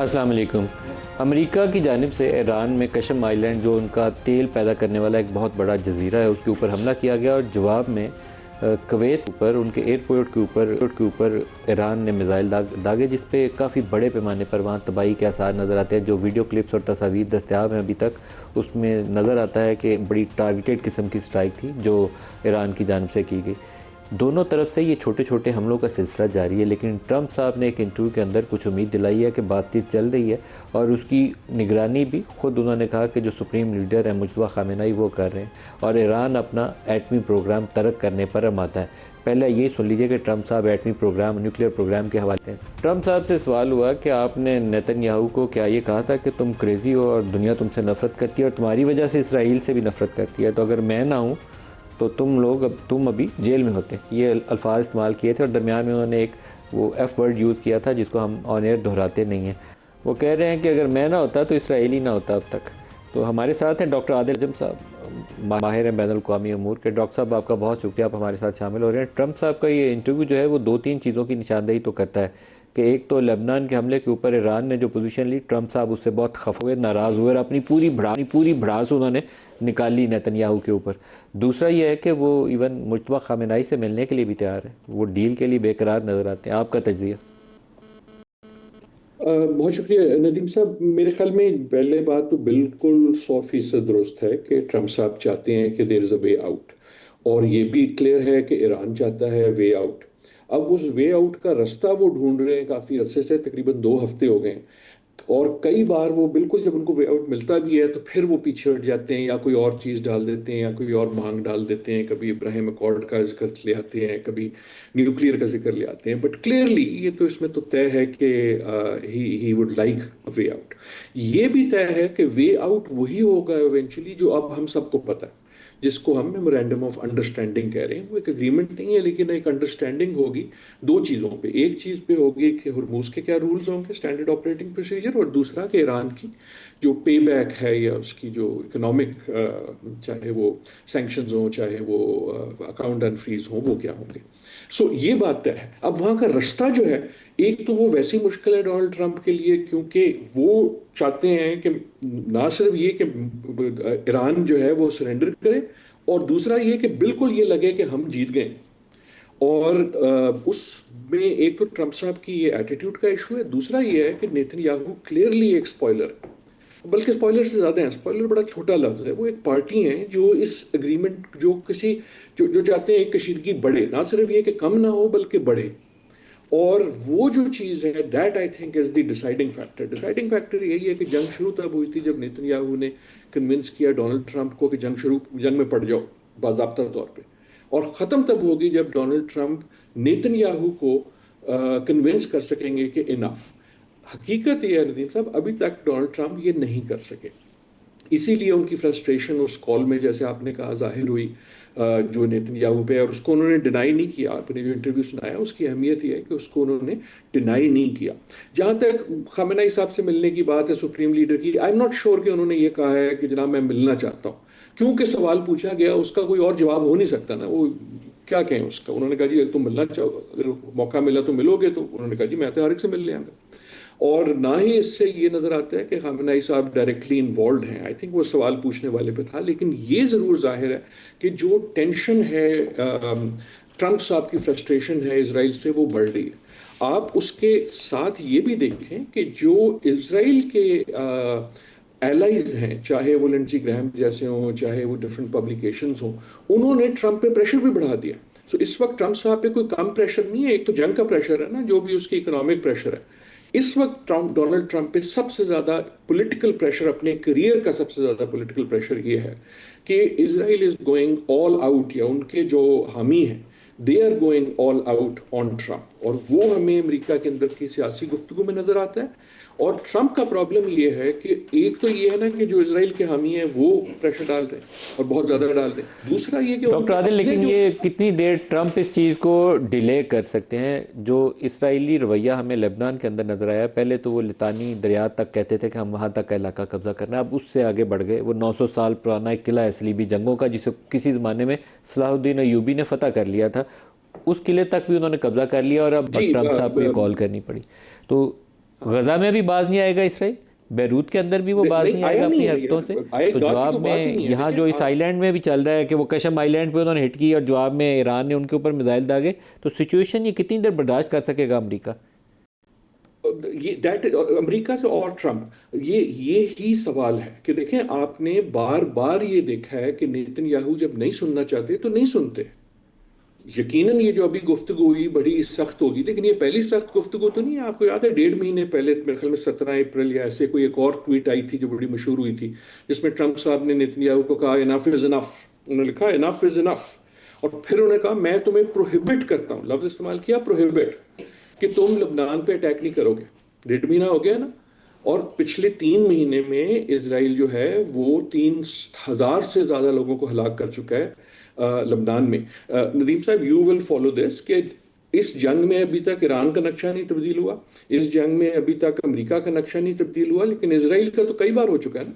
السلام علیکم۔ امریکہ کی جانب سے ایران میں کشم آئی لینڈ جو ان کا تیل پیدا کرنے والا ایک بہت بڑا جزیرہ ہے اس کے اوپر حملہ کیا گیا، اور جواب میں کویت اوپر ان کے ایئرپورٹ کے اوپر ایران نے میزائل داغے، جس پہ کافی بڑے پیمانے پر وہاں تباہی کے آثار نظر آتے ہیں۔ جو ویڈیو کلپس اور تصاویر دستیاب ہیں ابھی تک، اس میں نظر آتا ہے کہ بڑی ٹارگیٹڈ قسم کی سٹرائک تھی جو ایران کی جانب سے کی گئی۔ دونوں طرف سے یہ چھوٹے چھوٹے حملوں کا سلسلہ جاری ہے، لیکن ٹرمپ صاحب نے ایک انٹرویو کے اندر کچھ امید دلائی ہے کہ بات چیت چل رہی ہے، اور اس کی نگرانی بھی خود انہوں نے کہا کہ جو سپریم لیڈر ہے مجتبیٰ خامنہ وہ کر رہے ہیں، اور ایران اپنا ایٹمی پروگرام ترک کرنے پر آمادہ ہے۔ پہلے یہ سن لیجئے کہ ٹرمپ صاحب ایٹمی پروگرام، نیوکلیر پروگرام کے حوالے ہیں۔ ٹرمپ صاحب سے سوال ہوا کہ آپ نے نیتن یاہو کو کیا یہ کہا تھا کہ تم کریزی ہو اور دنیا تم سے نفرت کرتی ہے اور تمہاری وجہ سے اسرائیل سے بھی نفرت کرتی ہے، تو اگر میں نہ ہوں تو تم ابھی جیل میں ہوتے۔ یہ الفاظ استعمال کیے تھے، اور درمیان میں انہوں نے ایک وہ ایف ورڈ یوز کیا تھا جس کو ہم آن ایئر دہراتے نہیں ہیں۔ وہ کہہ رہے ہیں کہ اگر میں نہ ہوتا تو اسرائیل ہی نہ ہوتا اب تک۔ تو ہمارے ساتھ ہیں ڈاکٹر عادل اعظم صاحب، ماہر ہیں بین الاقوامی امور کے۔ ڈاکٹر صاحب آپ کا بہت شکریہ، آپ ہمارے ساتھ شامل ہو رہے ہیں۔ ٹرمپ صاحب کا یہ انٹرویو جو ہے وہ 2-3 چیزوں کی نشاندہی تو کرتا ہے کہ ایک تو لبنان کے حملے کے اوپر ایران نے جو پوزیشن لی، ٹرمپ صاحب اس سے بہت خفا ہوئے، ناراض ہوئے، اور اپنی پوری بھڑاس انہوں نے نکال لی نیتن یاہو کے اوپر۔ دوسرا یہ ہے کہ وہ ایون مجتبیٰ خامنہ سے ملنے کے لیے بھی تیار ہے، وہ ڈیل کے لیے بے قرار نظر آتے ہیں۔ آپ کا تجزیہ؟ بہت شکریہ ندیم صاحب۔ میرے خیال میں پہلے بات تو بالکل 100% درست ہے کہ ٹرمپ صاحب چاہتے ہیں کہ دیر از اے وے آؤٹ، اور یہ بھی کلیئر ہے کہ ایران چاہتا ہے وے آؤٹ۔ اب اس وے آؤٹ کا رستہ وہ ڈھونڈ رہے ہیں کافی عرصے سے، تقریباً 2 ہفتے ہو گئے ہیں، اور کئی بار وہ بالکل جب ان کو وے آؤٹ ملتا بھی ہے تو پھر وہ پیچھے ہٹ جاتے ہیں، یا کوئی اور چیز ڈال دیتے ہیں، یا کوئی اور مانگ ڈال دیتے ہیں۔ کبھی ابراہیم اکارڈ کا ذکر لے آتے ہیں، کبھی نیوکلیر کا ذکر لے آتے ہیں، بٹ کلیئرلی یہ تو اس میں تو طے ہے کہ he would like way out. یہ بھی طے ہے کہ وے آؤٹ وہی ہوگا ایونچولی جو اب ہم سب کو پتہ ہے، جس کو ہم میمورینڈم آف انڈرسٹینڈنگ کہہ رہے ہیں۔ وہ ایک اگریمنٹ نہیں ہے، لیکن ایک انڈرسٹینڈنگ ہوگی 2 چیزوں پہ۔ ایک چیز پہ ہوگی کہ ہرموز کے کیا رولز ہوں گے، اسٹینڈرڈ آپریٹنگ پروسیجر، اور دوسرا کہ ایران کی جو پے بیک ہے یا اس کی جو اکنامک، چاہے وہ سینکشنز ہوں، چاہے وہ اکاؤنٹ انفریز ہوں، وہ کیا ہوں گے۔ یہ بات ہے۔ اب وہاں کا رستہ جو ہے، ایک تو وہ ویسی مشکل ہے ڈونلڈ ٹرمپ کے لیے، کیونکہ وہ چاہتے ہیں کہ نہ صرف یہ کہ ایران جو ہے وہ سرنڈر کرے، اور دوسرا یہ کہ بالکل یہ لگے کہ ہم جیت گئے۔ اور اس میں ایک تو ٹرمپ صاحب کی یہ ایٹیٹیوڈ کا ایشو ہے، دوسرا یہ ہے کہ نیتن یاہو کلیئرلی ایک سپوائلر ہے، بلکہ سپوائلر سے زیادہ ہیں۔ سپوائلر بڑا چھوٹا لفظ ہے۔ وہ ایک پارٹی ہیں جو اس اگریمنٹ جو چاہتے ہیں کشیدگی بڑھے، نہ صرف یہ کہ کم نہ ہو بلکہ بڑھے، اور وہ جو چیز ہے that I think is the deciding factor. Deciding factor یہی ہے کہ جنگ شروع تب ہوئی تھی جب نیتن یاہو نے کنونس کیا ڈونلڈ ٹرمپ کو کہ جنگ میں پڑ جاؤ باضابطہ طور پہ، اور ختم تب ہوگی جب ڈونلڈ ٹرمپ نیتن یاہو کو کنونس کر سکیں گے کہ انف۔ حقیقت یہ ہے ندیم صاحب، ابھی تک ڈونلڈ ٹرمپ یہ نہیں کر سکے، اسی لیے ان کی فرسٹریشن اس کال میں جیسے آپ نے کہا ظاہر ہوئی جو نیتن یاہو پہ، اور اس کو انہوں نے ڈینائی نہیں کیا۔ آپ نے جو انٹرویو سنایا اس کی اہمیت یہ ہے کہ اس کو انہوں نے ڈینائی نہیں کیا۔ جہاں تک خامنہ صاحب سے ملنے کی بات ہے سپریم لیڈر کی، آئی ایم ناٹ شیور کہ انہوں نے یہ کہا ہے کہ جناب میں ملنا چاہتا ہوں، کیونکہ سوال پوچھا گیا، اس کا کوئی اور جواب ہو نہیں سکتا نا، وہ کیا کہیں اس کا۔ انہوں نے کہا جی تم ملنا چاہو، اگر موقع ملا تو ملو گے، تو انہوں نے کہا جی میں تو ہر ایک سے مل لے آؤں گا۔ اور نہ ہی اس سے یہ نظر آتا ہے کہ خامنہ صاحب ڈائریکٹلی انوالوڈ ہیں۔ آئی تھنک وہ سوال پوچھنے والے پہ تھا، لیکن یہ ضرور ظاہر ہے کہ جو ٹینشن ہے، ٹرمپ صاحب کی فرسٹریشن ہے اسرائیل سے، وہ بڑھ رہی ہے۔ آپ اس کے ساتھ یہ بھی دیکھیں کہ جو اسرائیل کے ایلائز ہیں، چاہے وہ لنڈزی گرہم جیسے ہوں، چاہے وہ ڈفرینٹ پبلیکیشنز ہوں، انہوں نے ٹرمپ پہ پریشر بھی بڑھا دیا۔ اس وقت ٹرمپ صاحب پہ کوئی کم پریشر نہیں ہے، ایک تو جنگ کا پریشر ہے نا، جو بھی اس کی اکنامک پریشر ہے۔ اس وقت ڈونلڈ ٹرمپ پہ سب سے زیادہ پولیٹیکل پریشر، اپنے کریئر کا سب سے زیادہ پولیٹیکل پریشر یہ ہے کہ اسرائیل از گوئنگ آل آؤٹ، یا ان کے جو حامی ہیں they are going all out on Trump, اور وہ ہمیں امریکہ کے اندر کی سیاسی گفتگو میں نظر آتا ہے۔ اور ٹرمپ کا پرابلم یہ ہے کہ ایک تو یہ ہے نا کہ جو اسرائیل کے حامی ہیں وہ پریشر ڈال رہے ہیں اور بہت زیادہ ڈال رہے ہیں۔ دوسرا یہ کہ ڈاکٹر عادل، لیکن یہ کتنی دیر ٹرمپ اس چیز کو ڈیلے کر سکتے ہیں؟ جو اسرائیلی رویہ ہمیں لبنان کے اندر نظر آیا، پہلے تو وہ لتانی دریا تک کہتے تھے کہ ہم وہاں تک کا علاقہ قبضہ کرنا ہے، اب اس سے آگے بڑھ گئے۔ وہ 900 سال پرانا ایک قلعہ ہے صلیبی جنگوں کا، جسے کسی زمانے میں صلاح الدین ایوبی نے فتح کر لیا تھا، اس قلعے تک بھی انہوں نے قبضہ کر لیا، اور اب ٹرمپ صاحب کو یہ کال کرنی پڑی۔ تو غزہ میں بھی باز نہیں آئے گا اسرائیل؟ بیروت کے اندر بھی وہ باز نہیں آئے گا اپنی حرکتوں سے؟ تو جواب میں یہاں جو اس آئی لینڈ میں بھی چل رہا ہے کہ وہ کشم آئی لینڈ پہ انہوں نے ہٹ کی اور جواب میں ایران نے ان کے اوپر میزائل داغے، تو سچویشن یہ کتنی دیر برداشت کر سکے گا امریکہ؟ امریکہ سے اور ٹرمپ، یہ ہی سوال ہے کہ دیکھیں آپ نے بار بار یہ دیکھا ہے کہ نیتن یاہو جب نہیں سننا چاہتے تو نہیں سنتے. یقیناً یہ جو ابھی گفتگو ہوئی بڑی سخت ہوگی، لیکن یہ پہلی سخت گفتگو تو نہیں ہے. آپ کو یاد ہے 1.5 مہینے پہلے میرے خیال میں 17 اپریل یا ایسے کوئی ایک اور ٹویٹ آئی تھی جو بڑی مشہور ہوئی تھی، جس میں ٹرمپ صاحب نے نیتن یاہو کو کہا انف از انف. انہوں نے لکھا انف از انف، اور پھر انہوں نے کہا میں تمہیں پروہیبٹ کرتا ہوں، لفظ استعمال کیا پروہیبٹ، کہ تم لبنان پہ اٹیک نہیں کرو گے. 1.5 مہینہ ہو گیا نا. اور پچھلے 3 مہینے میں اسرائیل جو ہے وہ 3,000 سے زیادہ لوگوں کو ہلاک کر چکا ہے لبنان میں. ندیم صاحب یو ول فالو دس کہ اس جنگ میں ابھی تک ایران کا نقشہ نہیں تبدیل ہوا، اس جنگ میں ابھی تک امریکہ کا نقشہ نہیں تبدیل ہوا، لیکن اسرائیل کا تو کئی بار ہو چکا ہے نا.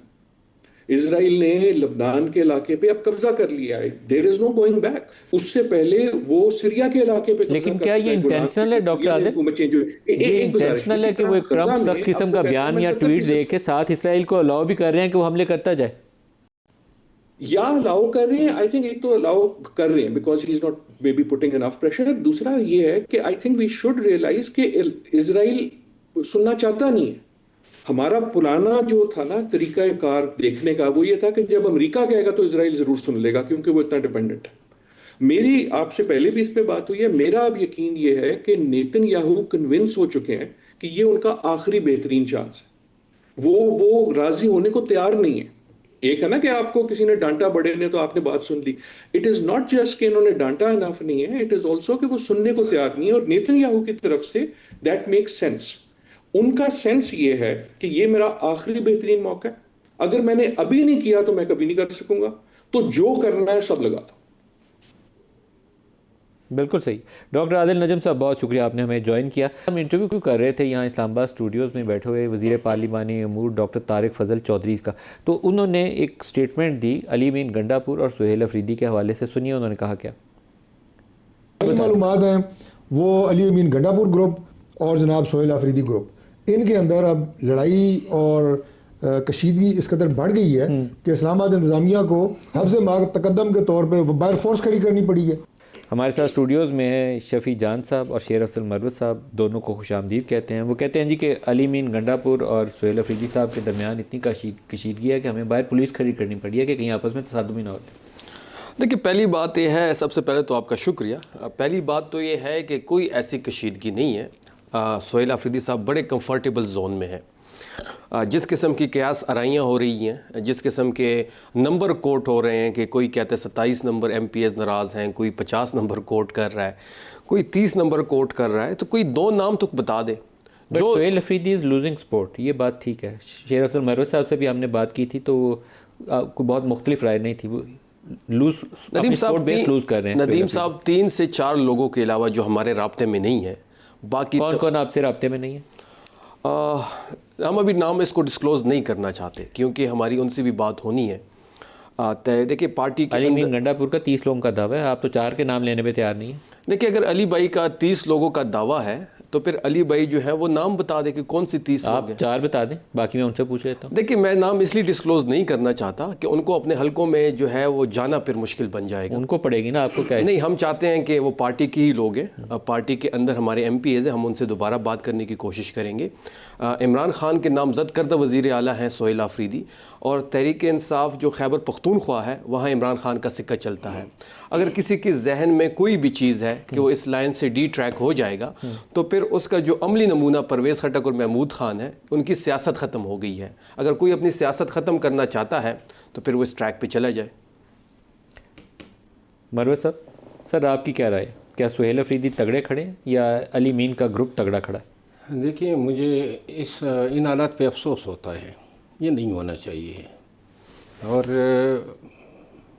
اسرائیل نے لبنان کے علاقے پہ اب قبضہ کر لیا ہے. دیر از نو گوئنگ بیک. اس سے پہلے وہ سیریا کے علاقے پہ، لیکن کیا یہ انٹینشنل ہے ڈاکٹر عادل؟ یہ انٹینشنل ہے کہ وہ ایک ٹرمپ سخت قسم کا بیان یا ٹویٹ دے کے ساتھ اسرائیل کو الاؤ بھی کر رہے ہیں کہ وہ حملے کرتا جائے؟ یا الاؤ کر رہے ہیں، آئی تھنک ایک تو الاؤ کر رہے ہیں because he is not may be putting enough pressure. دوسرا یہ ہے کہ I think we should realise کہ اسرائیل سننا چاہتا نہیں ہے. ہمارا پرانا جو تھا نا طریقہ کار دیکھنے کا وہ یہ تھا کہ جب امریکہ کہے گا تو اسرائیل ضرور سن لے گا کیونکہ وہ اتنا ڈیپینڈنٹ ہے. میری آپ سے پہلے بھی اس پہ بات ہوئی ہے، میرا اب یقین یہ ہے کہ نیتن یاہو کنونس ہو چکے ہیں کہ یہ ان کا آخری بہترین چانس ہے. وہ راضی ہونے کو تیار نہیں ہے. ایک ہے نا کہ آپ کو کسی نے ڈانٹا بڑے نے تو آپ نے بات سن لی. اٹ از ناٹ جسٹ کہ انہوں نے ڈانٹا انف نہیں ہے، اٹ از آلسو کہ وہ سننے کو تیار نہیں ہے. اور نیتن یاہو کی طرف سے دیٹ میکس سینس. ان کا سینس یہ ہے کہ یہ میرا آخری بہترین موقع ہے، اگر میں نے ابھی نہیں کیا تو میں کبھی نہیں کر سکوں گا، تو جو کرنا ہے سب لگا دو. بالکل صحیح. ڈاکٹر عادل نجم صاحب بہت شکریہ آپ نے ہمیں جوائن کیا. ہم انٹرویو کیوں کر رہے تھے یہاں اسلام آباد اسٹوڈیوز میں بیٹھے ہوئے وزیر پارلیمانی امور ڈاکٹر طارق فضل چودھری کا، تو انہوں نے ایک سٹیٹمنٹ دی علی امین گنڈا پور اور سہیل افریدی کے حوالے سے. سنیے انہوں نے کہا کیا. معلومات ہیں وہ علی امین گنڈا پور گروپ اور جناب سہیل افریدی گروپ، ان کے اندر اب لڑائی اور کشیدگی اس قدر بڑھ گئی ہے کہ اسلام آباد انتظامیہ کو حفظ تقدم کے طور پہ باہر فورس کھڑی کرنی پڑی ہے. ہمارے ساتھ اسٹوڈیوز میں ہیں شفیع جان صاحب اور شیر افضل مروت صاحب، دونوں کو خوش آمدید کہتے ہیں. وہ کہتے ہیں جی کہ علی امین گنڈا پور اور سہیل افریدی صاحب کے درمیان اتنی کشیدگی ہے کہ ہمیں باہر پولیس کھڑی کرنی پڑی ہے کہ کہیں آپس میں تصادم ہی نہ ہو. دیکھیے پہلی بات یہ ہے، سب سے پہلے تو آپ کا شکریہ. پہلی بات تو یہ ہے کہ کوئی ایسی کشیدگی نہیں ہے. سہیل افریدی صاحب بڑے کمفرٹیبل زون میں ہیں. جس قسم کی قیاس آرائیاں ہو رہی ہیں، جس قسم کے نمبر کوٹ ہو رہے ہیں کہ کوئی کہتے ہیں 27 نمبر ایم پی ایز ناراض ہیں، کوئی 50 نمبر کوٹ کر رہا ہے، کوئی 30 نمبر کوٹ کر رہا ہے، تو کوئی 2 نام تو بتا دے. جو Sohail Afridi is losing support, یہ بات ٹھیک ہے. شیر افضل مروت صاحب سے بھی ہم نے بات کی تھی تو کوئی بہت مختلف رائے نہیں تھی. وہ ندیم صاحب 3 سے 4 لوگوں کے علاوہ جو ہمارے رابطے میں نہیں ہیں، باقی کون آپ سے رابطے میں نہیں ہے؟ ہم ابھی نام اس کو ڈسکلوز نہیں کرنا چاہتے کیونکہ ہماری ان سے بھی بات ہونی ہے. دیکھیں پارٹی علی امین گنڈا پور کا 30 لوگوں کا دعویٰ ہے، آپ تو 4 کے نام لینے پہ تیار نہیں ہیں. دیکھیں اگر علی بھائی کا 30 لوگوں کا دعویٰ ہے تو پھر علی بھائی جو ہے وہ نام بتا دے کہ کون سی 30 لوگ ہیں. آپ 4 بتا دیں، باقی میں ان سے پوچھ لیتا ہوں. دیکھیں میں نام اس لیے ڈسکلوز نہیں کرنا چاہتا کہ ان کو اپنے حلقوں میں جو ہے وہ جانا پھر مشکل بن جائے گا. ان کو پڑے گی نا، آپ کو کیا؟ نہیں، ہم چاہتے ہیں کہ وہ پارٹی کی ہی لوگ ہیں. پارٹی کے اندر ہمارے ایم پی ایز ہیں، ہم ان سے دوبارہ بات کرنے کی کوشش کریں گے. عمران خان کے نامزد کردہ وزیر اعلیٰ ہیں سہیل افریدی، اور تحریک انصاف جو خیبر پختونخوا ہے وہاں عمران خان کا سکہ چلتا ہے. اگر کسی کے ذہن میں کوئی بھی چیز ہے کہ وہ اس لائن سے ڈی ٹریک ہو جائے گا تو پھر اس کا جو عملی نمونہ پرویز خٹک اور محمود خان ہے، ان کی سیاست ختم ہو گئی ہے. اگر کوئی اپنی سیاست ختم کرنا چاہتا ہے تو پھر وہ اس ٹریک پہ چلا جائے. مروت صاحب، سر آپ کی کیا رائے؟ کیا سہیل افریدی تگڑے کھڑے ہیں یا علی امین کا گروپ تگڑا کھڑا ہے؟ دیکھیں مجھے ان حالات پہ افسوس ہوتا ہے، یہ نہیں ہونا چاہیے. اور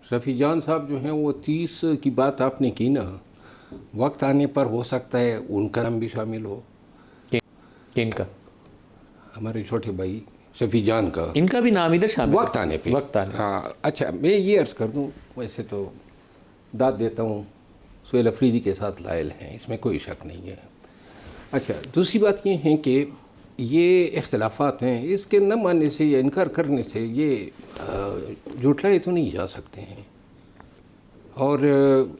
شفیع جان صاحب جو ہیں وہ 30 کی بات آپ نے کی نا، وقت آنے پر ہو سکتا ہے ان کا نام بھی شامل ہو. کن کا؟ ہمارے چھوٹے بھائی شفیع جان کا. ان کا بھی نام ادھر شامل وقت آنے پہ. ہاں اچھا، میں یہ عرض کر دوں، ویسے تو داد دیتا ہوں سہیل افریدی کے ساتھ لائل ہیں، اس میں کوئی شک نہیں ہے. اچھا دوسری بات یہ ہے کہ یہ اختلافات ہیں، اس کے نہ ماننے سے یا انکار کرنے سے یہ جھٹلائے تو نہیں جا سکتے ہیں. اور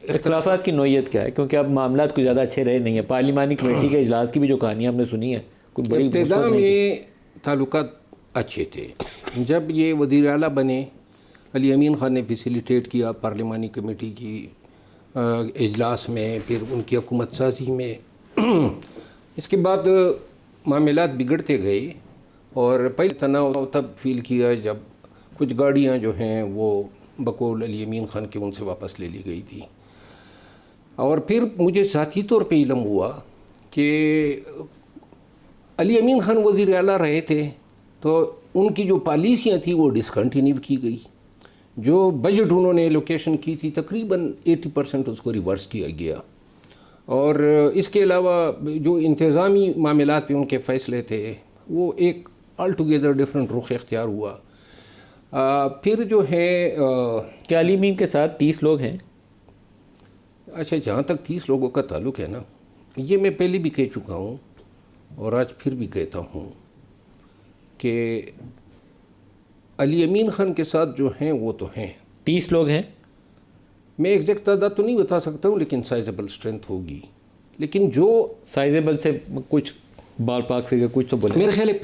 اختلافات کی نوعیت کیا ہے؟ کیونکہ اب معاملات کچھ زیادہ اچھے رہے نہیں ہیں. پارلیمانی کمیٹی کے اجلاس کی بھی جو کہانیاں ہم نے سنی ہیں کوئی بڑی ابتدا میں تعلقات اچھے تھے. جب یہ وزیر اعلیٰ بنے، علی امین خان نے فیسیلیٹیٹ کیا پارلیمانی کمیٹی کی اجلاس میں، پھر ان کی حکومت سازی میں. اس کے بعد معاملات بگڑتے گئے، اور پہلے تناؤ تب فیل کیا جب کچھ گاڑیاں جو ہیں وہ بقول علی امین خان کے ان سے واپس لے لی گئی تھی. اور پھر مجھے ذاتی طور پہ علم ہوا کہ علی امین خان وزیر اعلیٰ رہے تھے تو ان کی جو پالیسیاں تھیں وہ ڈسکنٹینیو کی گئی. جو بجٹ انہوں نے ایلوکیشن کی تھی تقریباً 80% اس کو ریورس کیا گیا. اور اس کے علاوہ جو انتظامی معاملات پہ ان کے فیصلے تھے وہ ایک آل ٹوگیدر ڈفرینٹ رخ اختیار ہوا. پھر جو ہے کیا علی امین کے ساتھ 30 لوگ ہیں؟ اچھا، جہاں تک 30 لوگوں کا تعلق ہے نا، یہ میں پہلے بھی کہہ چکا ہوں اور آج پھر بھی کہتا ہوں کہ علی امین خان کے ساتھ جو ہیں وہ تو ہیں 30 لوگ ہیں. میں ایگزیکٹ تعداد تو نہیں بتا سکتا ہوں، لیکن سائزیبل اسٹرینتھ ہوگی. لیکن جو سائزیبل سے کچھ بال پاک فگر کچھ تو بولیں. میرے خیال ہے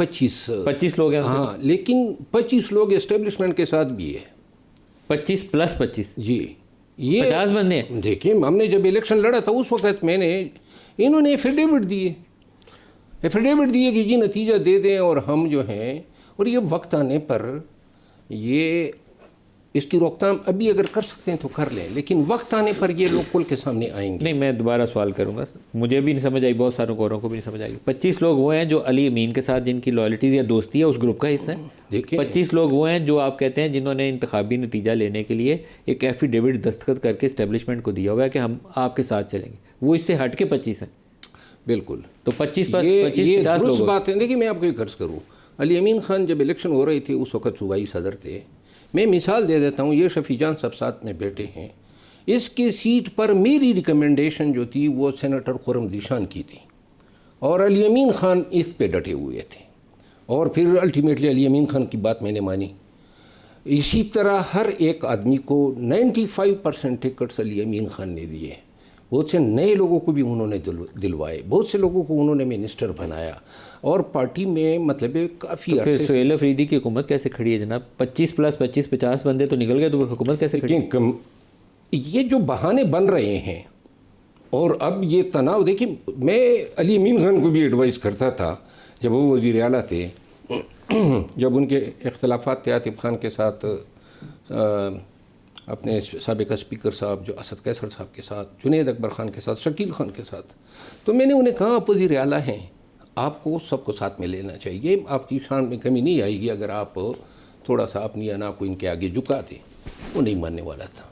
25 لوگ ہیں. ہاں، لیکن 25 لوگ اسٹیبلشمنٹ کے ساتھ بھی ہے. 25 + 25 جی، یہ 50 بندے ہیں. دیکھیں، ہم نے جب الیکشن لڑا تھا اس وقت انہوں نے ایفیڈیوٹ دیے کہ جی نتیجہ دے دیں اور ہم جو ہیں، اور یہ وقت آنے پر یہ اس کی روک تھام ابھی اگر کر سکتے ہیں تو کر لیں، لیکن وقت آنے پر یہ لوگ کل کے سامنے آئیں گے. نہیں، میں دوبارہ سوال کروں گا. مجھے بھی نہیں سمجھ آئی، بہت ساروں اوروں کو بھی نہیں سمجھ آئی. 25 لوگ وہ ہیں جو علی امین کے ساتھ جن کی لائلٹیز یا دوستی ہے اس گروپ کا حصہ ہے. 25 لوگ وہ ہیں جو آپ کہتے ہیں جنہوں نے انتخابی نتیجہ لینے کے لیے ایک ایفیڈیوٹ دستخط کر کے اسٹیبلشمنٹ کو دیا ہوا ہے کہ ہم آپ کے ساتھ چلیں گے. وہ اس سے ہٹ کے 25 ہیں. بالکل. تو 25 یہ 50 درست لوگ. بات ہے. دیکھیے، میں آپ کو ایک عرض کروں، علی امین خان جب الیکشن ہو رہی تھی اس وقت صوبائی صدر تھے. میں مثال دے دیتا ہوں، یہ شفیع جان صاحب ساتھ میں بیٹھے ہیں. اس کے سیٹ پر میری ریکمنڈیشن جو تھی وہ سینیٹر خرم ذیشان کی تھی، اور علی امین خان اس پہ ڈٹے ہوئے تھے، اور پھر الٹیمیٹلی علی امین خان کی بات میں نے مانی. اسی طرح ہر ایک آدمی کو 95% ٹکٹس علی امین خان نے دیے. بہت سے نئے لوگوں کو بھی انہوں نے دلوائے، بہت سے لوگوں کو انہوں نے منسٹر بنایا، اور پارٹی میں مطلب کافی پھر سہیل افریدی کی حکومت کیسے کھڑی ہے جناب؟ 25 + 25 50 بندے تو نکل گئے، تو حکومت کیسے کھڑی؟ یہ جو بہانے بن رہے ہیں اور اب یہ تناؤ، دیکھیں میں علی امین خان کو بھی ایڈوائز کرتا تھا جب وہ وزیر اعلیٰ تھے، جب ان کے اختلافات تھے عاطف خان کے ساتھ، اپنے سابق اسپیکر صاحب جو اسد قیصر صاحب کے ساتھ، جنید اکبر خان کے ساتھ، شکیل خان کے ساتھ، تو میں نے انہیں کہا آپ وزیر اعلیٰ ہیں، آپ کو سب کو ساتھ میں لینا چاہیے، آپ کی شان میں کمی نہیں آئے گی اگر آپ تھوڑا سا اپنی انا کو ان کے آگے جھکا دیں. وہ نہیں ماننے والا تھا،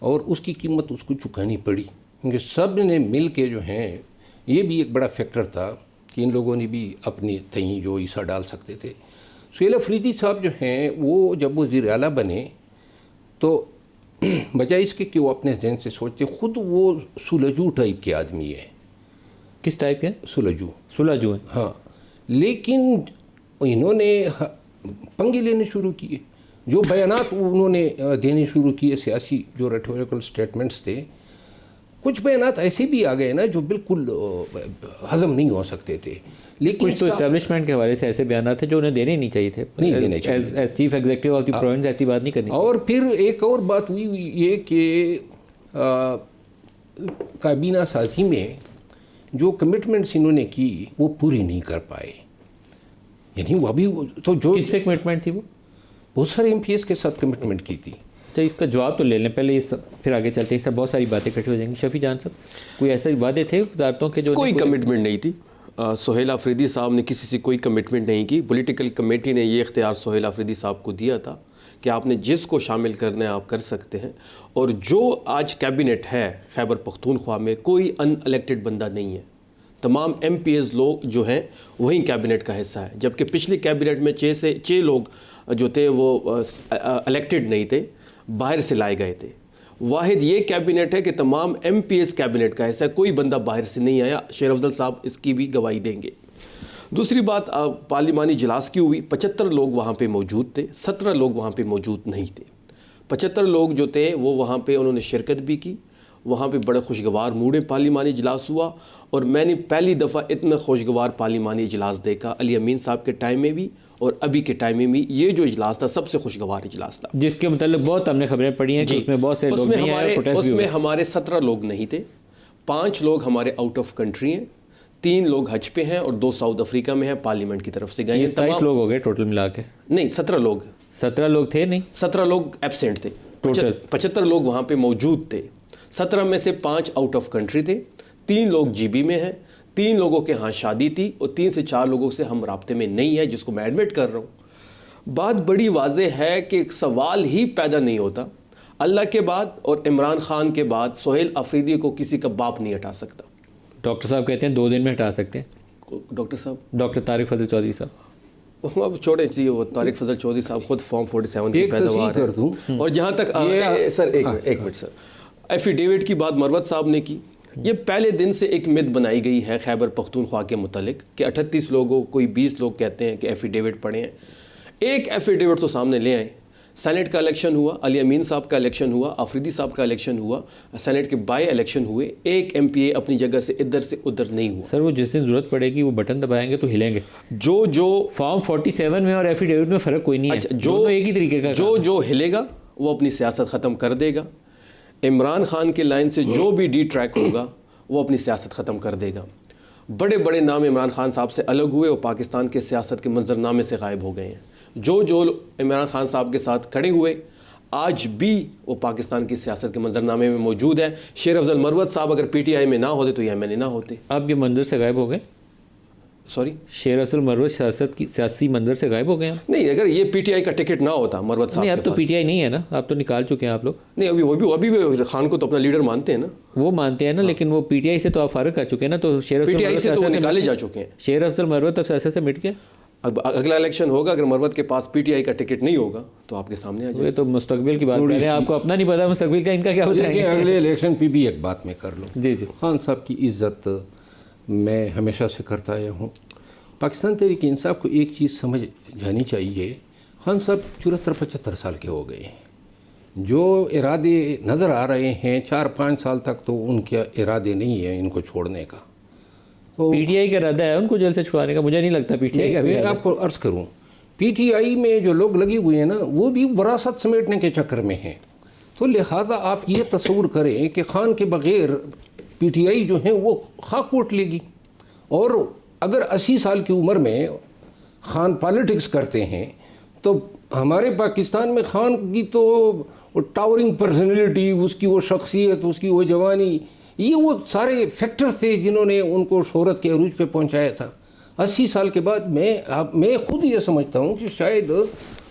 اور اس کی قیمت اس کو چکانی پڑی، کیونکہ سب نے مل کے جو ہیں، یہ بھی ایک بڑا فیکٹر تھا کہ ان لوگوں نے بھی اپنی تئیں جو عیسیٰ ڈال سکتے تھے. سہیل افریدی صاحب جو ہیں وہ جب وزیر اعلیٰ بنے تو بجائے اس کے کہ وہ اپنے ذہن سے سوچتے، خود وہ سلجو ٹائپ کے آدمی ہے. کس ٹائپ کے؟ سلجو ہیں. ہاں، لیکن انہوں نے پنگے لینے شروع کیے. جو بیانات انہوں نے دینے شروع کیے، سیاسی جو ریٹوریکل سٹیٹمنٹس تھے، کچھ بیانات ایسے بھی آ گئے نا جو بالکل ہضم نہیں ہو سکتے تھے. لیکن کچھ تو اسٹیبلشمنٹ کے حوالے سے ایسے بیانات تھے جو انہیں دینے نہیں چاہیے تھے، نہیں دینے چاہیے. As chief executive of the province ایسی بات نہیں کرنی چاہیے. اور پھر ایک اور بات ہوئی یہ کہ کابینہ سازی میں جو کمٹمنٹس انہوں نے کی وہ پوری نہیں کر پائے. یعنی وہ ابھی تو جو کس سے کمٹمنٹ تھی؟ وہ بہت سارے ایم پی ایس کے ساتھ کمٹمنٹ کی تھی. اچھا، اس کا جواب تو لے لیں پہلے، پھر آگے چلتے ہیں. اس طرح بہت ساری باتیں اکٹھی ہو جائیں گی. شفیع جان صاحب، کوئی ایسے وعدے تھے وزارتوں کے جو کوئی کمٹمنٹ نہیں تھی؟ سہیل افریدی صاحب نے کسی سے کوئی کمٹمنٹ نہیں کی. پولیٹیکل کمیٹی نے یہ اختیار سہیل افریدی صاحب کو دیا تھا کہ آپ نے جس کو شامل کرنا ہے آپ کر سکتے ہیں. اور جو آج کیبنٹ ہے خیبر پختونخوا میں، کوئی ان الیکٹڈ بندہ نہیں ہے. تمام ایم پی ایز لوگ جو ہیں وہی کیبنٹ کا حصہ ہے، جبکہ پچھلی کیبنٹ میں 6 لوگ جو تھے وہ الیکٹڈ نہیں تھے، باہر سے لائے گئے تھے. واحد یہ کیبنٹ ہے کہ تمام ایم پی ایس کیبنٹ کا حصہ ہے، کوئی بندہ باہر سے نہیں آیا. شیر افضل صاحب اس کی بھی گواہی دیں گے. دوسری بات پارلیمانی اجلاس کی ہوئی، 75 لوگ وہاں پہ موجود تھے، 17 لوگ وہاں پہ موجود نہیں تھے۔ 75 لوگ جو تھے وہ وہاں پہ انہوں نے شرکت بھی کی، وہاں پہ بڑے خوشگوار موڈ پارلیمانی اجلاس ہوا، اور میں نے پہلی دفعہ اتنا خوشگوار پارلیمانی اجلاس دیکھا علی امین صاحب کے ٹائم میں بھی اور ابھی کے ٹائم میں بھی۔ یہ جو اجلاس تھا سب سے خوشگوار اجلاس تھا، جس کے متعلق بہت ہم نے خبریں پڑھی ہیں کہ اس میں بہت سے لوگ نہیں آئے، پروٹیسٹ بھی اس میں ہوئے۔ ہمارے 17 لوگ نہیں تھے، 5 لوگ ہمارے آؤٹ آف کنٹری ہیں، 3 لوگ حج پہ ہیں اور 2 ساؤتھ افریقہ میں ہیں، پارلیمنٹ کی طرف سے گئے ہیں۔ 27 لوگ ہو گئے ٹوٹل ملا کے؟ نہیں، 17 لوگ 17 لوگ تھے نہیں، 17 لوگ ایبسینٹ تھے، ٹوٹل 75 لوگ وہاں پہ موجود تھے۔ 17 میں سے 5 آؤٹ آف کنٹری تھے، 3 لوگ جی بی میں ہیں، 3 لوگوں کے ہاں شادی تھی، اور 3 سے 4 لوگوں سے ہم رابطے میں نہیں ہیں، جس کو میں ایڈمٹ کر رہا ہوں۔ بات بڑی واضح ہے کہ ایک سوال ہی پیدا نہیں ہوتا، اللہ کے بعد اور عمران خان کے بعد سہیل افریدی کو کسی کا باپ نہیں ہٹا سکتا۔ ڈاکٹر صاحب کہتے ہیں 2 دن میں ہٹا سکتے ہیں، ڈاکٹر صاحب، ڈاکٹر طارق فضل چودھری صاحب۔ اب چھوڑے چاہیے، وہ طارق فضل چودھری صاحب خود فارم 47 کی پیداوار کر دوں، اور جہاں تک سر ایک منٹ سر، ایفیڈیوٹ کی بات مروت صاحب نے کی، یہ پہلے دن سے ایک مت بنائی گئی ہے خیبر پختونخوا کے متعلق کہ 38 لوگوں کوئی 20 لوگ کہتے ہیں کہ ایفیڈیوٹ پڑھے ہیں۔ ایک ایفیڈیوٹ تو سامنے لے آئیں، سینٹ کا الیکشن ہوا، علی امین صاحب کا الیکشن ہوا، افریدی صاحب کا الیکشن ہوا، سینٹ کے بائی الیکشن ہوئے، ایک ایم پی اے اپنی جگہ سے ادھر نہیں ہوا۔ سر وہ جس دن ضرورت پڑے گی وہ بٹن دبائیں گے تو ہلیں گے۔ جو فارم 47 میں اور ایفیڈیوٹ میں فرق کوئی نہیں ہے، جو ایک ہی طریقے کا جو ہلے گا وہ اپنی سیاست ختم کر دے گا۔ عمران خان کے لائن سے جو بھی ڈی ٹریک ہوگا وہ اپنی سیاست ختم کر دے گا۔ بڑے بڑے نام عمران خان صاحب سے الگ ہوئے اور پاکستان کے سیاست کے منظرنامے سے غائب ہو گئے ہیں۔ جو عمران خان صاحب کے ساتھ کھڑے ہوئے آج بھی وہ پاکستان کی سیاست کے منظرنامے میں موجود ہے۔ شیر افضل مروت صاحب اگر پی ٹی آئی میں نہ ہوتے تو یہ ایم این اے نہ ہوتے۔ اب یہ منظر سے غائب ہو گئے؟ سوری، شیر افضل مروت سیاسی منظر سے غائب ہو گئے ہیں؟ نہیں، اگر یہ پی ٹی آئی کا ٹکٹ نہ ہوتا مروت صاحب نہیں، اب کے تو پاس، پی ٹی آئی نہیں ہے نا، اب تو نکال چکے ہیں آپ لوگ۔ نہیں، ابھی بھی خان کو تو اپنا لیڈر مانتے ہیں نا، وہ مانتے ہیں نا، لیکن وہ پی ٹی آئی سے تو آپ فارغ کر چکے ہیں نا، تو شیر پی ٹی آئی افضل سے تو وہ مروت نکالے جا چکے ہیں۔ شیر افضل مروت اب سیاست سے مٹ گیا۔ اب اگلا الیکشن ہوگا، اگر مروت کے پاس پی ٹی آئی کا ٹکٹ نہیں ہوگا تو آپ کے سامنے آ جائے۔ یہ تو مستقبل کی بات کر رہے ہیں، آپ کو اپنا نہیں پتا مستقبل کا، ان کا کیا بتائیں گے؟ اگلے الیکشن پہ بھی ایک بات میں کر لوں۔ جی جی، خان صاحب کی عزت میں ہمیشہ سے کرتا آیا ہوں۔ پاکستان تحریک انصاف کو ایک چیز سمجھ جانی چاہیے، خان صاحب 74-75 سال کے ہو گئے ہیں، جو ارادے نظر آ رہے ہیں 4-5 سال تک تو ان کے ارادے نہیں ہیں ان کو چھوڑنے کا۔ پی ٹی آئی کا ارادہ ہے ان کو جیل سے چھڑوانے کا؟ مجھے نہیں لگتا پی ٹی آئی کا بھی۔ میں آپ کو عرض کروں، پی ٹی آئی میں جو لوگ لگے ہوئے ہیں نا وہ بھی وراثت سمیٹنے کے چکر میں ہیں، تو لہٰذا آپ یہ تصور کریں کہ خان کے بغیر پی ٹی آئی جو ہیں وہ خاک ووٹ لے گی، اور اگر 80 سال کی عمر میں خان پالیٹکس کرتے ہیں تو ہمارے پاکستان میں خان کی تو ٹاورنگ پرسنالٹی، اس کی وہ شخصیت، اس کی وہ جوانی، یہ وہ سارے فیکٹرز تھے جنہوں نے ان کو شہرت کے عروج پہ پہنچایا تھا۔ 80 سال کے بعد میں خود یہ سمجھتا ہوں کہ شاید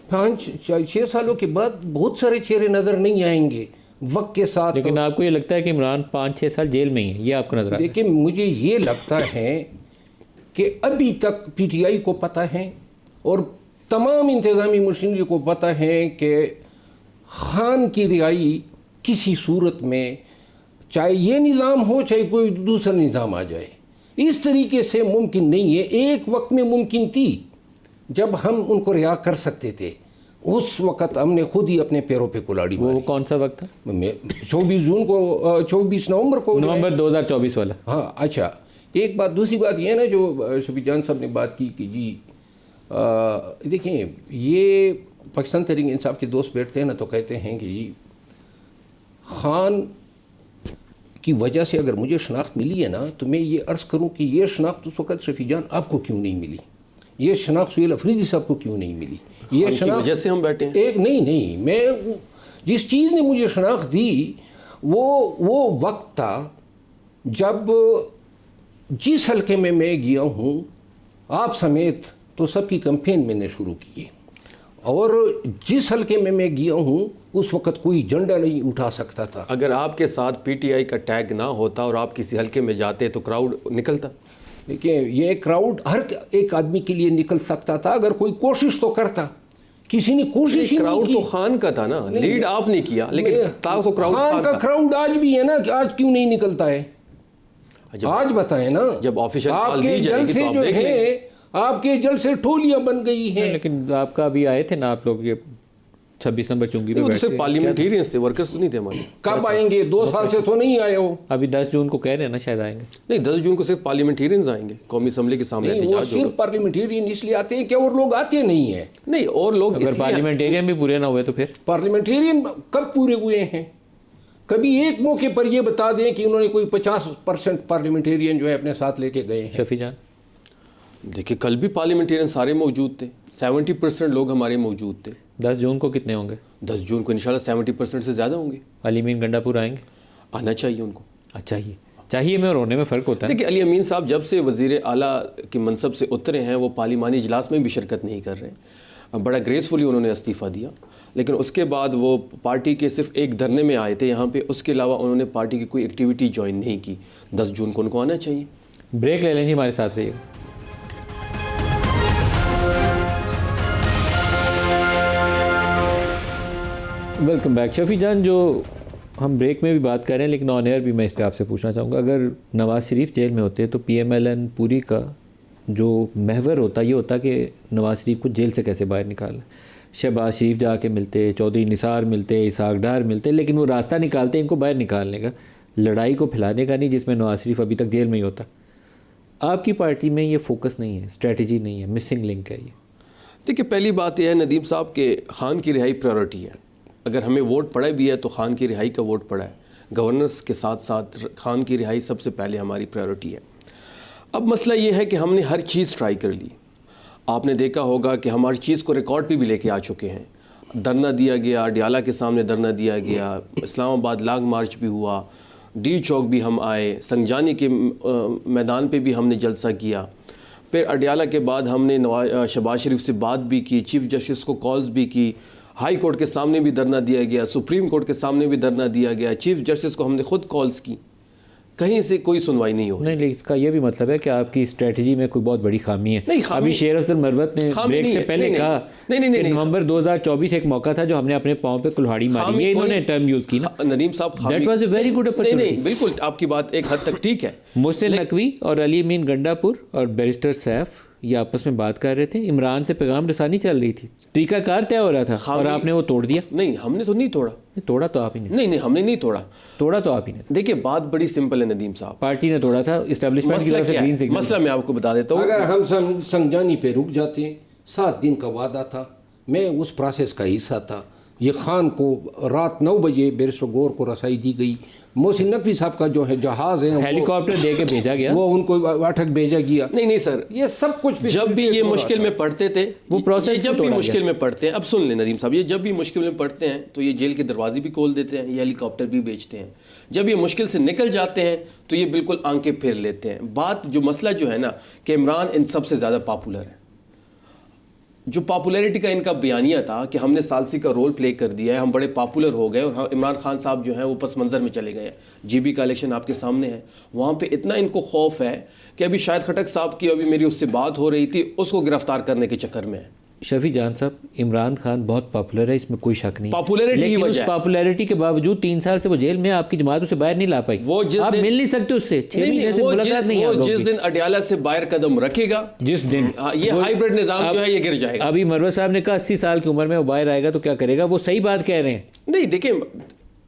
5-6 سالوں کے بعد بہت سارے چہرے نظر نہیں آئیں گے وقت کے ساتھ۔ لیکن آپ کو یہ لگتا ہے کہ عمران 5-6 سال جیل میں ہی ہے، یہ آپ کو نظر آتا ہے؟ دیکھیں، مجھے یہ لگتا ہے کہ ابھی تک پی ٹی آئی کو پتہ ہے اور تمام انتظامی مشینری کو پتہ ہے کہ خان کی رہائی کسی صورت میں، چاہے یہ نظام ہو چاہے کوئی دوسرا نظام آ جائے، اس طریقے سے ممکن نہیں ہے۔ ایک وقت میں ممکن تھی جب ہم ان کو رہا کر سکتے تھے، اس وقت ہم نے خود ہی اپنے پیروں پہ کلہاڑی ماری۔ وہ کون سا وقت تھا؟ 24 نومبر کو، نومبر 2024 والا۔ ہاں، اچھا، ایک بات۔ دوسری بات یہ ہے نا جو شفیع جان صاحب نے بات کی کہ جی دیکھیں، یہ پاکستان تحریک انصاف کے دوست بیٹھتے ہیں نا تو کہتے ہیں کہ جی خان کی وجہ سے اگر مجھے شناخت ملی ہے نا تو میں یہ عرض کروں کہ یہ شناخت اس وقت شفیع جان آپ کو کیوں نہیں ملی، یہ شناخت سہیل افریدی صاحب کو کیوں نہیں ملی؟ یہ خان کی وجہ سے ہم بیٹھے ہیں؟ ایک نہیں، میں جس چیز نے مجھے شناخت دی وہ وقت تھا جب جس حلقے میں گیا ہوں آپ سمیت تو سب کی کمپین میں نے شروع کی، اور جس حلقے میں گیا ہوں اس وقت کوئی جھنڈا نہیں اٹھا سکتا تھا۔ اگر آپ کے ساتھ پی ٹی آئی کا ٹیگ نہ ہوتا اور آپ کسی حلقے میں جاتے تو کراؤڈ نکلتا؟ دیکھیں، یہ کراؤڈ ہر ایک آدمی کے لیے نکل سکتا تھا اگر کوئی کوشش تو کرتا، کسی نے کوشش ہی نہیں کراؤڈ کی۔ تو خان کا تھا نا، لیڈ آپ نے کیا، لیکن تھا تو کراؤڈ خان کا کراؤڈ آج بھی ہے نا، کہ آج کیوں نہیں نکلتا ہے؟ آج بتائیں نا، جب آفیشل آپ کال کے دی جائے گی جلسے تو آپ جو دیکھ لیں ہیں گے۔ آپ کے جلسے ٹھولیاں بن گئی ہیں. لیکن آپ کا ابھی آئے تھے نا آپ لوگ یہ 26 نمبر چونگی پہ وہ تو بیٹھے صرف پارلیمنٹیرینس تھے, ورکرز تو نہیں تھے ہمارے. کب آئیں گے؟ 2 سال سے تو نہیں آئے ہو. ابھی 10 جون کو کہہ رہے ہیں نا شاید آئیں گے. نہیں, 10 جون کو صرف پارلیمنٹیرینز آئیں گے, قومی اسمبلی کے سامنے نہیں, وہ احتجاج ہوگا. صرف پارلیمنٹیرین اس لیے آتے ہیں کہ اور لوگ آتے نہیں ہیں. نہیں, اور لوگ اگر پارلیمنٹیرین بھی پورے نہ ہوئے تو پھر پارلیمنٹیرین کب پورے ہوئے ہیں؟ کبھی ایک موقع پر یہ بتا دیں کہ انہوں نے کوئی 50% پارلیمنٹیرین جو ہے اپنے ساتھ لے کے گئے ہیں. شفیع جان دیکھیں, کل بھی پارلیمنٹیرین سارے موجود تھے, 70% لوگ ہمارے موجود تھے. 10 جون کو کتنے ہوں گے؟ 10 جون کو انشاءاللہ 70% سے زیادہ ہوں گے. علی امین گنڈا پور آئیں گے؟ آنا چاہیے ان کو. اچھا, چاہیے میں اور ہونے میں فرق ہوتا ہے. دیکھیں, علی امین صاحب جب سے وزیر اعلیٰ کے منصب سے اترے ہیں وہ پارلیمانی اجلاس میں بھی شرکت نہیں کر رہے ہیں. بڑا گریسفلی انہوں نے استعفیٰ دیا, لیکن اس کے بعد وہ پارٹی کے صرف ایک دھرنے میں آئے تھے یہاں پہ, اس کے علاوہ انہوں نے پارٹی کی کوئی ایکٹیویٹی جوائن نہیں کی. 10 جون کو ان کو آنا چاہیے. بریک لے لیں جی, ہمارے ساتھ رہیے گا. Welcome back. شفیع جان, جو ہم بریک میں بھی بات کر رہے ہیں لیکن آن ایئر بھی میں اس پہ آپ سے پوچھنا چاہوں گا, اگر نواز شریف جیل میں ہوتے تو پی ایم ایل این پوری کا جو محور ہوتا یہ ہوتا کہ نواز شریف کو جیل سے کیسے باہر نکالنا. شہباز شریف جا کے ملتے, چودھری نثار ملتے, اسحاق ڈار ملتے, لیکن وہ راستہ نکالتے ان کو باہر نکالنے کا, لڑائی کو پھیلانے کا نہیں, جس میں نواز شریف ابھی تک جیل میں ہی ہوتا. آپ کی پارٹی میں یہ فوکس نہیں ہے, اسٹریٹجی نہیں ہے, مسنگ لنک ہے یہ. دیکھیے, پہلی بات یہ ہے ندیم صاحب کہ خان کی رہائی پریورٹی ہے. اگر ہمیں ووٹ پڑا بھی ہے تو خان کی رہائی کا ووٹ پڑا ہے. گورننس کے ساتھ ساتھ خان کی رہائی سب سے پہلے ہماری پریورٹی ہے. اب مسئلہ یہ ہے کہ ہم نے ہر چیز ٹرائی کر لی. آپ نے دیکھا ہوگا کہ ہم ہر چیز کو ریکارڈ پہ بھی لے کے آ چکے ہیں. دھرنا دیا گیا, اڈیالہ کے سامنے دھرنا دیا گیا, اسلام آباد لاگ مارچ بھی ہوا, ڈی چوک بھی ہم آئے, سنجانی کے میدان پہ بھی ہم نے جلسہ کیا. پھر اڈیالہ کے بعد ہم نے شہباز شریف سے بات بھی کی, چیف جسٹس کو کالز بھی کی, ہائی کورٹ کے سامنے بھی دھرنا دیا گیا, سپریم کورٹ کے سامنے بھی دھرنا دیا گیا, چیف جسٹس کو ہم نے خود کالز کی, کہیں سے کوئی سنوائی نہیں ہو. نہیں, اس کا یہ بھی مطلب ہے کہ آپ کی اسٹریٹجی میں کوئی بہت بڑی خامی ہے. ابھی شیر افضل مروت نے بریک سے پہلے کہا کہ نومبر 2024 ایک موقع تھا جو ہم نے اپنے پاؤں پہ کلہاڑی ماری. یہ انہوں نے ٹرم یوز کی نا ندیم صاحب. That was a very good opportunity. نہیں, بالکل آپ کی بات ایک حد تک ٹھیک ہے. محسن نقوی اور علی امین گنڈا پور اور بیرسٹر سیف یہ آپس میں بات کر رہے تھے, عمران سے پیغام رسانی چل رہی تھی, طریقہ کار طے ہو رہا تھا اور آپ نے وہ توڑ دیا. نہیں, ہم نے تو نہیں توڑا. توڑا تو آپ ہی نے. نہیں, ہم نے نہیں توڑا. توڑا تو آپ ہی نے. دیکھیں, بات بڑی سمپل ہے ندیم صاحب. پارٹی نے توڑا تھا, اسٹیبلشمنٹ کی طرف سے گرین سگنل. مسئلہ میں آپ کو بتا دیتا ہوں. اگر ہم سنجانی پہ رک جاتے, 7 دن کا وعدہ تھا, میں اس پروسیس کا حصہ تھا. یہ خان کو رات 9 بجے بیرسٹر گور کو رسائی دی گئی. محسن نقوی صاحب کا جو ہے جہاز ہے ہیلی کاپٹر دے کے بھیجا گیا, وہ ان کو اٹک بھیجا گیا. نہیں سر, یہ سب کچھ جب بھی یہ مشکل میں پڑتے تھے, وہ پروسیس جب بھی مشکل میں پڑتے ہیں, اب سن لیں ندیم صاحب, یہ جب بھی مشکل میں پڑتے ہیں تو یہ جیل کے دروازے بھی کھول دیتے ہیں, یہ ہیلی کاپٹر بھی بیچتے ہیں. جب یہ مشکل سے نکل جاتے ہیں تو یہ بالکل آنکھیں پھیر لیتے ہیں. بات جو مسئلہ جو ہے نا کہ عمران ان سب سے زیادہ پاپولر ہے. جو پاپولیرٹی کا ان کا بیانیہ تھا کہ ہم نے ثالثی کا رول پلے کر دیا ہے, ہم بڑے پاپولر ہو گئے, اور عمران خان صاحب جو ہیں وہ پس منظر میں چلے گئے ہیں. جی بی کا الیکشن آپ کے سامنے ہے, وہاں پہ اتنا ان کو خوف ہے کہ ابھی شاہد خٹک صاحب کی ابھی میری اس سے بات ہو رہی تھی, اس کو گرفتار کرنے کے چکر میں ہے. شفیع جان صاحب, عمران خان بہت پاپولر ہے, اس میں کوئی شک نہیں, پاپولیرٹی لیکن اس پاپولیرٹی کے باوجود 3 سال سے وہ جیل میں, آپ کی جماعت اسے باہر نہیں لا پائی. آپ مل نہیں سکتے اس سے, 6 مہینے سے ملاقات نہیں ہے. وہ جس دن اڈیالہ سے باہر قدم رکھے گا, جس دن یہ ہائیبرڈ نظام جو ہے یہ گر جائے گا. ابھی مروت صاحب نے کہا 80 سال کی عمر میں وہ باہر آئے گا تو کیا کرے گا, وہ صحیح بات کہہ رہے ہیں. نہیں دیکھیں,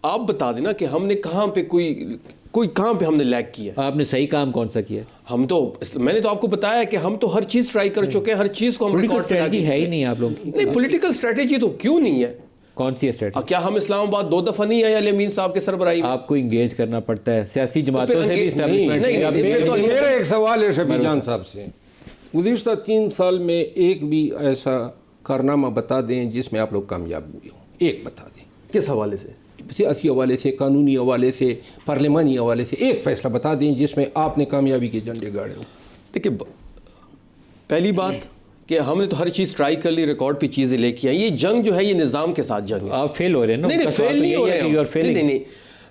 آپ بتا دینا کہ ہم نے کہاں پہ کوئی کہاں پہ ہم نے لیک کیا. آپ نے صحیح کام کون سا کیا؟ ہم تو, میں نے تو آپ کو بتایا کہ ہم تو ہر چیز ٹرائی کر چکے ہیں, ہر چیز کو ہم پولیٹیکل اسٹریٹجی ہے ہی نہیں آپ لوگوں کی. نہیں, پولیٹیکل اسٹریٹجی تو کیوں نہیں ہے. کون سی اسٹریٹجی؟ کیا ہم اسلام آباد 2 دفعہ نہیں آئے علی امین صاحب کے سربراہی میں؟ آپ کو انگیج کرنا پڑتا ہے سیاسی جماعتوں سے بھی, اسٹیبلشمنٹ سے. میرا ایک سوال ہے شفیع جان صاحب سے, گزشتہ 3 سال میں ایک بھی ایسا کارنامہ بتا دیں جس میں آپ لوگ کامیاب ہوئے ہوں, ایک بتا دیں. کس حوالے سے؟ سیاسی حوالے سے, قانونی حوالے سے, پارلیمانی حوالے سے, ایک فیصلہ بتا دیں جس میں آپ نے کامیابی کے جھنڈے گاڑے ہوں. دیکھیں, پہلی بات کہ ہم نے تو ہر چیز ٹرائی کر لی, ریکارڈ پہ چیزیں لے کے آئی. یہ جنگ جو ہے یہ نظام کے ساتھ جنگ ہے. آپ فیل ہو رہے ہیں نا. نہیں, فیل نہیں ہو رہے ہیں. نہیں,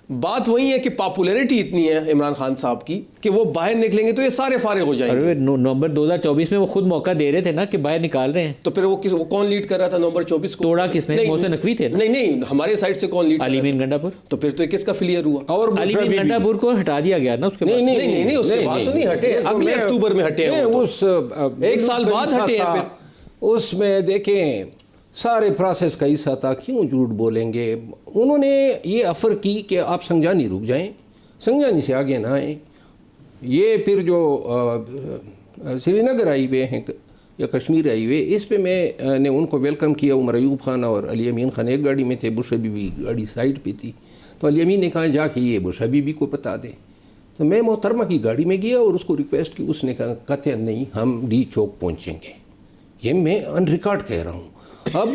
بات وہی ہے کہ پاپولیرٹی اتنی ہے عمران خان صاحب کی کہ وہ باہر نکلیں گے تو یہ سارے فارغ ہو جائیں گے. نومبر 2024 میں وہ خود موقع دے رہے تھے نا کہ باہر نکال رہے ہیں. تو پھر وہ کون لیڈ کر رہا تھا نومبر 24 کو؟ توڑا کس نے؟ محسن نقوی تھے نا. نہیں ہمارے سائڈ سے کون لیڈ؟ علی امین گنڈا پور. تو پھر تو کس کا فلیئر ہوا؟ اور علی امین گنڈا پور کو ہٹا دیا گیا نا اس کے بعد. نہیں اس کے بعد تو نہیں ہٹے، اگلے اکتوبر میں ہٹے ہیں. اس ایک سال بعد ہٹے ہیں. اس میں دیکھیں سارے پروسیس کا حصہ تھا، کیوں جھوٹ بولیں گے. انہوں نے یہ افر کی کہ آپ سنجانی رک جائیں، سنجانی سے آگے نہ آئیں. یہ پھر جو سری نگر آئی ہوئے ہیں یا کشمیر آئی ہوئے، اس پہ میں نے ان کو ویلکم کیا. عمر ایوب خان اور علی امین خان ایک گاڑی میں تھے، بشرا بی بی گاڑی سائڈ پہ تھی. تو علی امین نے کہا جا کے یہ بشرا بی بی کو بتا دے. تو میں محترمہ کی گاڑی میں گیا اور اس کو ریکویسٹ کی. اس نے کہا قطعا نہیں، ہم ڈی چوک پہنچیں گے. یہ میں ان ریکارڈ کہہ رہا ہوں. اب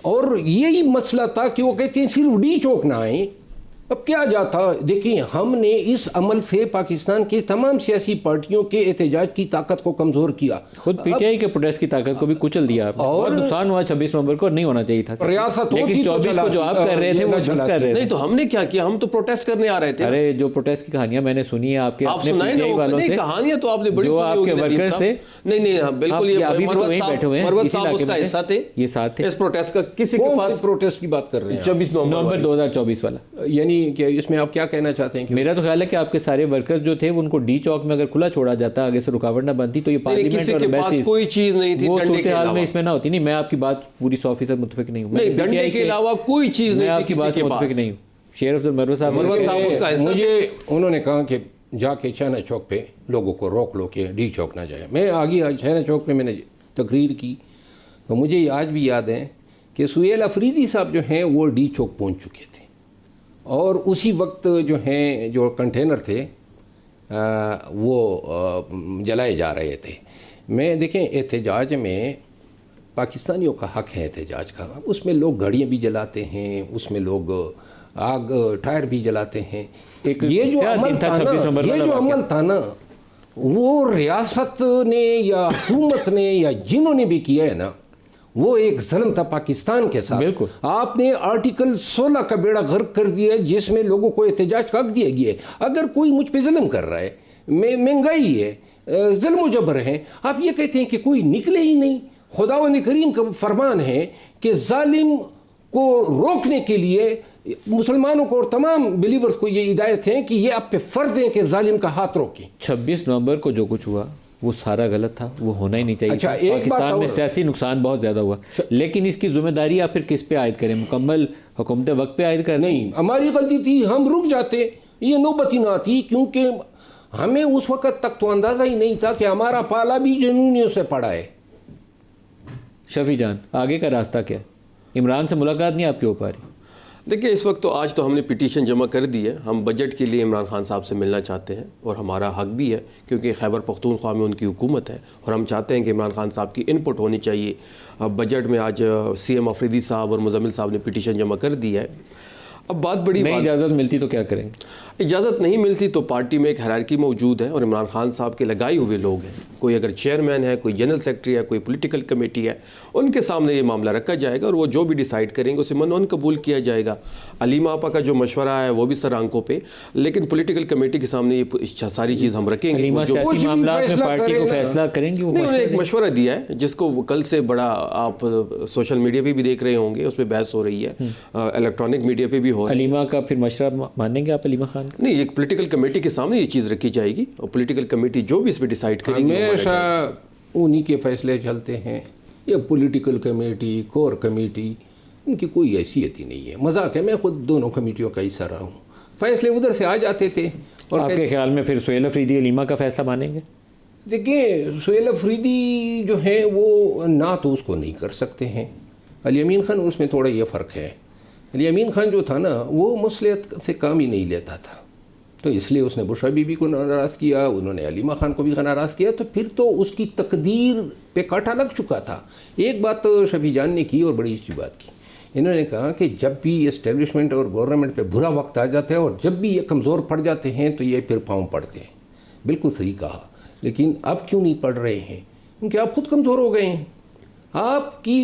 اور یہی مسئلہ تھا کہ وہ کہتے ہیں صرف ڈی چوک نہ آئیں. اب کیا جاتا، دیکھیں ہم نے اس عمل سے پاکستان کے تمام سیاسی پارٹیوں کے احتجاج کی طاقت کو کمزور کیا. خود پی ٹی آئی کے پروٹیسٹ کی طاقت کو بھی کچل دیا آپ نے. بہت نقصان ہوا 26 نومبر کو، نہیں ہونا چاہیے تھا. ریاست لیکن 24 کو جو آپ کر رہے تھے وہ بس کر رہے تھے. نہیں تو ہم نے کیا کیا؟ ہم تو پروٹیسٹ کرنے آ رہے تھے. ارے جو پروٹیسٹ کی کہانیاں میں نے سنی ہیں آپ کے اپنے پی ٹی آئی والوں سے، کہانیاں تو آپ نے بڑی جو آپ کے ورکر سے. نہیں بالکل یہ ابھی بھی تو وہیں بیٹھے ہوئے ہیں، مروت صاحب اس کا حصہ تھے، یہ ساتھ تھے اس پروٹیسٹ کا. کسی کے پاس پروٹیسٹ کی بات کر رہے ہیں 24 نومبر 2024 والا. یعنی کہ اس میں آپ کیا کہنا چاہتے ہیں کہ میرا تو خیال ہے کہ آپ کے سارے ورکرز جو تھے ان کو ڈی چوک میں اگر کھلا چھوڑا جاتا، آگے سے رکاوٹ نہ بنتی، تو یہ پارلیمنٹ اور ایمبیسیز کوئی چیز نہیں تھی. وہ صورتحال میں اس میں نہ ہوتی. نہیں، میں آپ کی بات پوری 100% متفق نہیں ہوں. نہیں، ڈنڈے کے علاوہ کوئی چیز نہیں تھی. میں آپ کی بات سے متفق نہیں ہوں. شیر افضل مروت صاحب اس کا حصہ. مجھے انہوں نے کہا کہ جا کے چائنا چوک پہ لوگوں کو روک لو کہ ڈی چوک نہ جائے. میں آگے چائنا چوک پہ میں نے تقریر کی تو مجھے آج بھی یاد ہے کہ سہیل افریدی صاحب جو ہیں وہ ڈی چوک پہنچ چکے تھے اور اسی وقت جو ہیں جو کنٹینر تھے وہ جلائے جا رہے تھے. میں دیکھیں احتجاج میں پاکستانیوں کا حق ہے احتجاج کا. اس میں لوگ گاڑیاں بھی جلاتے ہیں، اس میں لوگ آگ ٹائر بھی جلاتے ہیں. یہ جو عمل تھا نا وہ ریاست نے یا حکومت نے یا جنہوں نے بھی کیا ہے نا، وہ ایک ظلم تھا پاکستان کے ساتھ. بالکل آپ نے آرٹیکل 16 کا بیڑا غرق کر دیا جس میں لوگوں کو احتجاج کا حق دیا گیا ہے. اگر کوئی مجھ پہ ظلم کر رہا ہے، مہنگائی ہے، ظلم و جبر ہے، آپ یہ کہتے ہیں کہ کوئی نکلے ہی نہیں. خداوند کریم کا فرمان ہے کہ ظالم کو روکنے کے لیے مسلمانوں کو اور تمام بلیورز کو یہ ہدایت ہے کہ یہ آپ پہ فرض ہے کہ ظالم کا ہاتھ روکیں. 26 نومبر کو جو کچھ ہوا وہ سارا غلط تھا، وہ ہونا ہی نہیں چاہیے. اچھا، ایک پاکستان میں سیاسی نقصان بہت زیادہ ہوا، لیکن اس کی ذمہ داری آپ پھر کس پہ عائد کریں؟ مکمل حکومت وقت پہ عائد کریں؟ نہیں، ہماری غلطی تھی، ہم رک جاتے، یہ نوبت ہی نہ آتی. کیونکہ ہمیں اس وقت تک تو اندازہ ہی نہیں تھا کہ ہمارا پالا بھی جنونیوں سے پڑا ہے. شفیع جان، آگے کا راستہ کیا ہے؟ عمران سے ملاقات نہیں آپ کی ہو پا رہی؟ دیکھیں اس وقت تو آج تو ہم نے پٹیشن جمع کر دی ہے. ہم بجٹ کے لیے عمران خان صاحب سے ملنا چاہتے ہیں اور ہمارا حق بھی ہے کیونکہ خیبر پختونخوا میں ان کی حکومت ہے اور ہم چاہتے ہیں کہ عمران خان صاحب کی ان پٹ ہونی چاہیے. بجٹ میں آج سی ایم افریدی صاحب اور مزمل صاحب نے پٹیشن جمع کر دی ہے. اب بات بڑی نہیں اجازت ملتی تو کیا کریں گے؟ اجازت نہیں ملتی تو پارٹی میں ایک ہیرارکی موجود ہے اور عمران خان صاحب کے لگائے ہوئے لوگ ہیں. کوئی اگر چیئرمین ہے، کوئی جنرل سیکرٹری ہے، کوئی پولیٹیکل کمیٹی ہے، ان کے سامنے یہ معاملہ رکھا جائے گا اور وہ جو بھی ڈیسائیڈ کریں گے اسے منون قبول کیا جائے گا. علیمہ آپا کا جو مشورہ ہے وہ بھی سر آنکھوں پہ، لیکن پولیٹیکل کمیٹی کے سامنے یہ ساری چیز ہم رکھیں گے. علیمہ سیاسی معاملات میں پارٹی کو فیصلہ کریں گے. انہوں نے ایک مشورہ دیا ہے جس کو کل سے بڑا آپ سوشل میڈیا پہ بھی دیکھ رہے ہوں گے، اس پہ بحث ہو رہی ہے، الیکٹرانک میڈیا پہ بھی ہو رہی ہے. علیمہ کا پھر مشورہ مانیں گے آپ علیمہ خان کا؟ نہیں، ایک پولیٹیکل کمیٹی کے سامنے یہ چیز رکھی جائے گی اور پولیٹیکل کمیٹی جو بھی اس پہ ڈیسائیڈ کرے گی ہمیشہ انہی کے فیصلے چلتے ہیں. یہ پولیٹیکل کمیٹی، کور کمیٹی، ان کی کوئی حیثیت ہی نہیں ہے. مذاق ہے، میں خود دونوں کمیٹیوں کا حصہ رہا ہوں. فیصلے ادھر سے آ جاتے تھے. اور آپ کے خیال میں پھر سہیل افریدی علیمہ کا فیصلہ مانیں گے؟ دیکھیں سہیل افریدی جو ہیں وہ نہ تو اس کو نہیں کر سکتے ہیں. علی امین خان اس میں تھوڑا یہ فرق ہے. علی امین خان جو تھا نا وہ مصلحت سے کام ہی نہیں لیتا تھا، تو اس لیے اس نے بشرا بی بی کو ناراض کیا، انہوں نے علیمہ خان کو بھی ناراض کیا، تو پھر تو اس کی تقدیر پہ کانٹا لگ چکا تھا. ایک بات تو شفیع جان نے کی اور بڑی اچھی بات کی. انہوں نے کہا کہ جب بھی اسٹیبلشمنٹ اور گورنمنٹ پہ برا وقت آ جاتا ہے اور جب بھی یہ کمزور پڑ جاتے ہیں تو یہ پھر پاؤں پڑتے ہیں. بالکل صحیح کہا. لیکن اب کیوں نہیں پڑ رہے ہیں؟ کیونکہ آپ خود کمزور ہو گئے ہیں. آپ کی